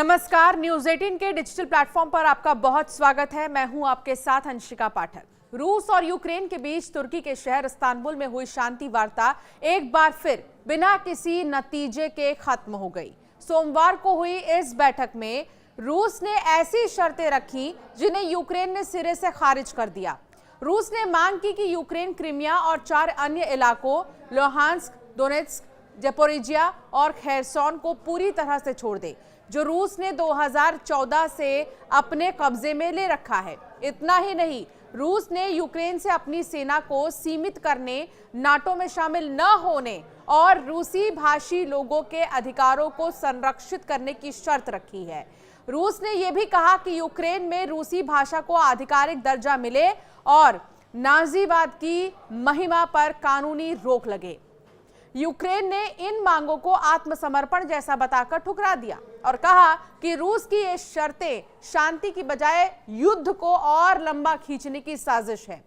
नमस्कार, न्यूज 18 के digital platform पर आपका बहुत स्वागत है। मैं हूं आपके साथ अंशिका पाठक। रूस और यूक्रेन के बीच तुर्की के शहर इस्तांबुल में हुई शांति वार्ता एक बार फिर बिना किसी नतीजे के खत्म हो गई। सोमवार को हुई इस बैठक में रूस ने ऐसी शर्तें रखी जिन्हें यूक्रेन ने सिरे से खारिज कर दिया। रूस ने मांग की कि यूक्रेन क्रीमिया और 4 अन्य इलाकों लुहांस्क, डोनेट्स्क, ज़पोरिजिया और खेरसोन को पूरी तरह से छोड़ दे, जो रूस ने 2014 से अपने कब्जे में ले रखा है। इतना ही नहीं, रूस ने यूक्रेन से अपनी सेना को सीमित करने, नाटो में शामिल न होने और रूसी भाषी लोगों के अधिकारों को संरक्षित करने की शर्त रखी है। रूस ने यह भी कहा कि यूक्रेन में रूसी भाषा को आधिकारिक दर्जा मिले और नाजीवाद की महिमा पर कानूनी रोक लगे। यूक्रेन ने इन मांगों को आत्मसमर्पण जैसा बताकर ठुकरा दिया और कहा कि रूस की ये शर्तें शांति की बजाय युद्ध को और लंबा खींचने की साजिश है।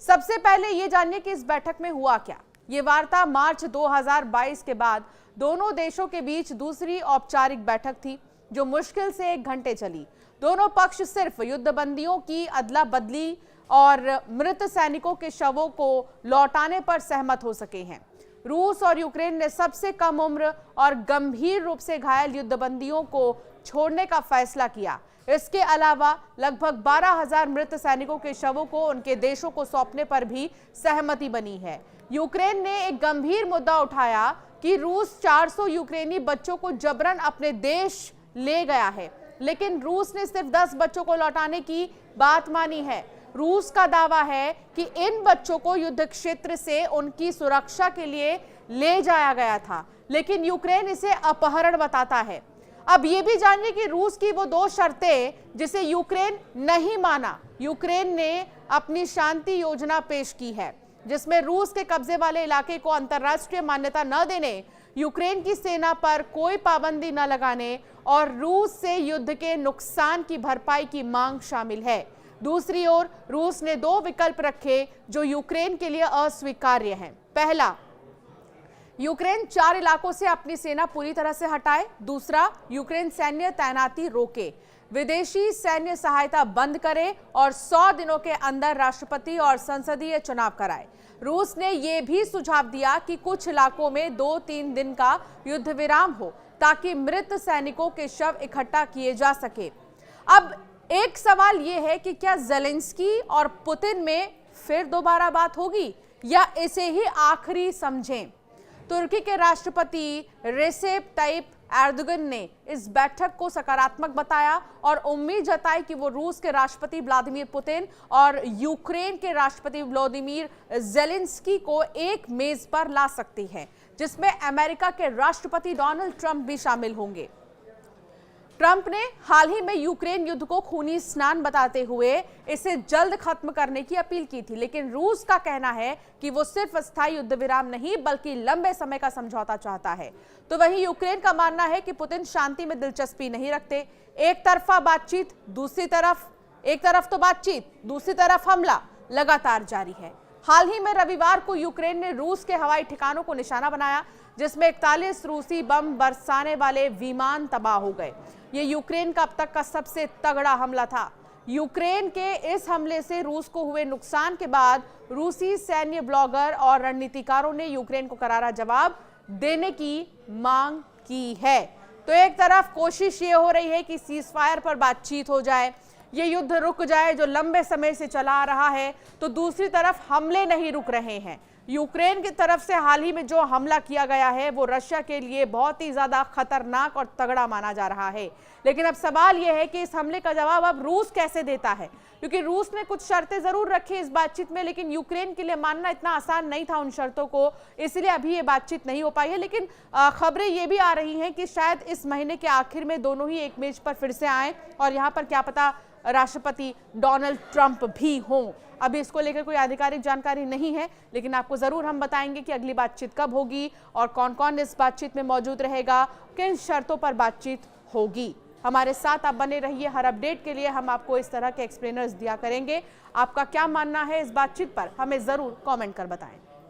सबसे पहले ये जानिए कि इस बैठक में हुआ क्या। ये वार्ता मार्च 2022 के बाद दोनों देशों के बीच दूसरी औपचारिक बैठक थी, जो मुश्किल से 1 घंटे चली। दोनों पक्ष सिर्फ युद्धबंदियों की अदला बदली और मृत सैनिकों के शवों को लौटाने पर सहमत हो सके हैं। रूस और यूक्रेन ने सबसे कम उम्र और गंभीर रूप से घायल युद्धबंदियों को छोड़ने का फैसला किया। इसके अलावा लगभग 12,000 मृत सैनिकों के शवों को उनके देशों को सौंपने पर भी सहमति बनी है। यूक्रेन ने एक गंभीर मुद्दा उठाया कि रूस 400 यूक्रेनी बच्चों को जबरन अपने देश ले गया है, लेकिन रूस ने सिर्फ 10 बच्चों को लौटाने की बात मानी है। रूस का दावा है कि इन बच्चों को युद्ध क्षेत्र से उनकी सुरक्षा के लिए ले जाया गया था, लेकिन यूक्रेन इसे अपहरण बताता है। अब ये भी जानिए कि रूस की वो 2 शर्तें जिसे यूक्रेन नहीं माना। यूक्रेन ने अपनी शांति योजना पेश की है, जिसमें रूस के कब्जे वाले इलाके को अंतर्राष्ट्रीय मान्यता न देने, यूक्रेन की सेना पर कोई पाबंदी न लगाने और रूस से युद्ध के नुकसान की भरपाई की मांग शामिल है। दूसरी ओर रूस ने 2 विकल्प रखे जो यूक्रेन के लिए अस्वीकार्य हैं। पहला, यूक्रेन 4 इलाकों से अपनी सेना पूरी तरह से हटाए। दूसरा, यूक्रेन सैन्य तैनाती रोके, विदेशी सैन्य सहायता बंद करे और 100 दिनों के अंदर राष्ट्रपति और संसदीय चुनाव कराए। रूस ने यह भी सुझाव दिया कि कुछ इलाकों में 2-3 दिन का युद्ध विराम हो, ताकि मृत सैनिकों के शव इकट्ठा किए जा सके। अब एक सवाल यह है कि क्या ज़ेलेंस्की और पुतिन में फिर दोबारा बात होगी या इसे ही आखिरी समझें? तुर्की के राष्ट्रपति रेसेप ताइप एर्दोगन ने इस बैठक को सकारात्मक बताया और उम्मीद जताई कि वो रूस के राष्ट्रपति व्लादिमीर पुतिन और यूक्रेन के राष्ट्रपति व्लादिमीर ज़ेलेंस्की को एक मेज पर ला सकती है, जिसमें अमेरिका के राष्ट्रपति डोनाल्ड ट्रंप भी शामिल होंगे। ट्रंप ने हाल ही में यूक्रेन युद्ध को खूनी स्नान बताते हुए इसे जल्द खत्म करने की अपील की थी, लेकिन रूस का कहना है कि वो सिर्फ अस्थायी युद्ध विराम नहीं बल्कि लंबे समय का समझौता चाहता है। तो वहीं यूक्रेन का मानना है कि पुतिन शांति में दिलचस्पी नहीं रखते। एक तरफा बातचीत, एक तरफ तो बातचीत, दूसरी तरफ हमला लगातार जारी है। हाल ही में रविवार को यूक्रेन ने रूस के हवाई ठिकानों को निशाना बनाया, जिसमें 41 रूसी बम बरसाने वाले विमान तबाह हो गए। ये यूक्रेन का अब तक का सबसे तगड़ा हमला था। यूक्रेन के इस हमले से रूस को हुए नुकसान के बाद रूसी सैन्य ब्लॉगर और रणनीतिकारों ने यूक्रेन को करारा जवाब देने की मांग की है। तो एक तरफ कोशिश ये हो रही है कि सीजफायर पर बातचीत हो जाए, ये युद्ध रुक जाए जो लंबे समय से चला आ रहा है, तो दूसरी तरफ हमले नहीं रुक रहे हैं। यूक्रेन की तरफ से हाल ही में जो हमला किया गया है वो रशिया के लिए बहुत ही ज्यादा खतरनाक और तगड़ा माना जा रहा है। लेकिन अब सवाल यह है कि इस हमले का जवाब अब रूस कैसे देता है, क्योंकि रूस ने कुछ शर्तें जरूर रखी इस बातचीत में, लेकिन यूक्रेन के लिए मानना इतना आसान नहीं था उन शर्तों को, इसलिए अभी ये बातचीत नहीं हो पाई है। लेकिन खबरें ये भी आ रही हैं कि शायद इस महीने के आखिर में दोनों ही एक मेज पर फिर से आए और यहाँ पर क्या पता राष्ट्रपति डोनाल्ड ट्रंप भी हों। अभी इसको लेकर कोई आधिकारिक जानकारी नहीं है, लेकिन आपको जरूर हम बताएंगे कि अगली बातचीत कब होगी और कौन कौन इस बातचीत में मौजूद रहेगा, किन शर्तों पर बातचीत होगी। हमारे साथ आप बने रहिए। हर अपडेट के लिए हम आपको इस तरह के एक्सप्लेनर्स दिया करेंगे। आपका क्या मानना है इस बातचीत पर, हमें जरूर कमेंट कर बताएं।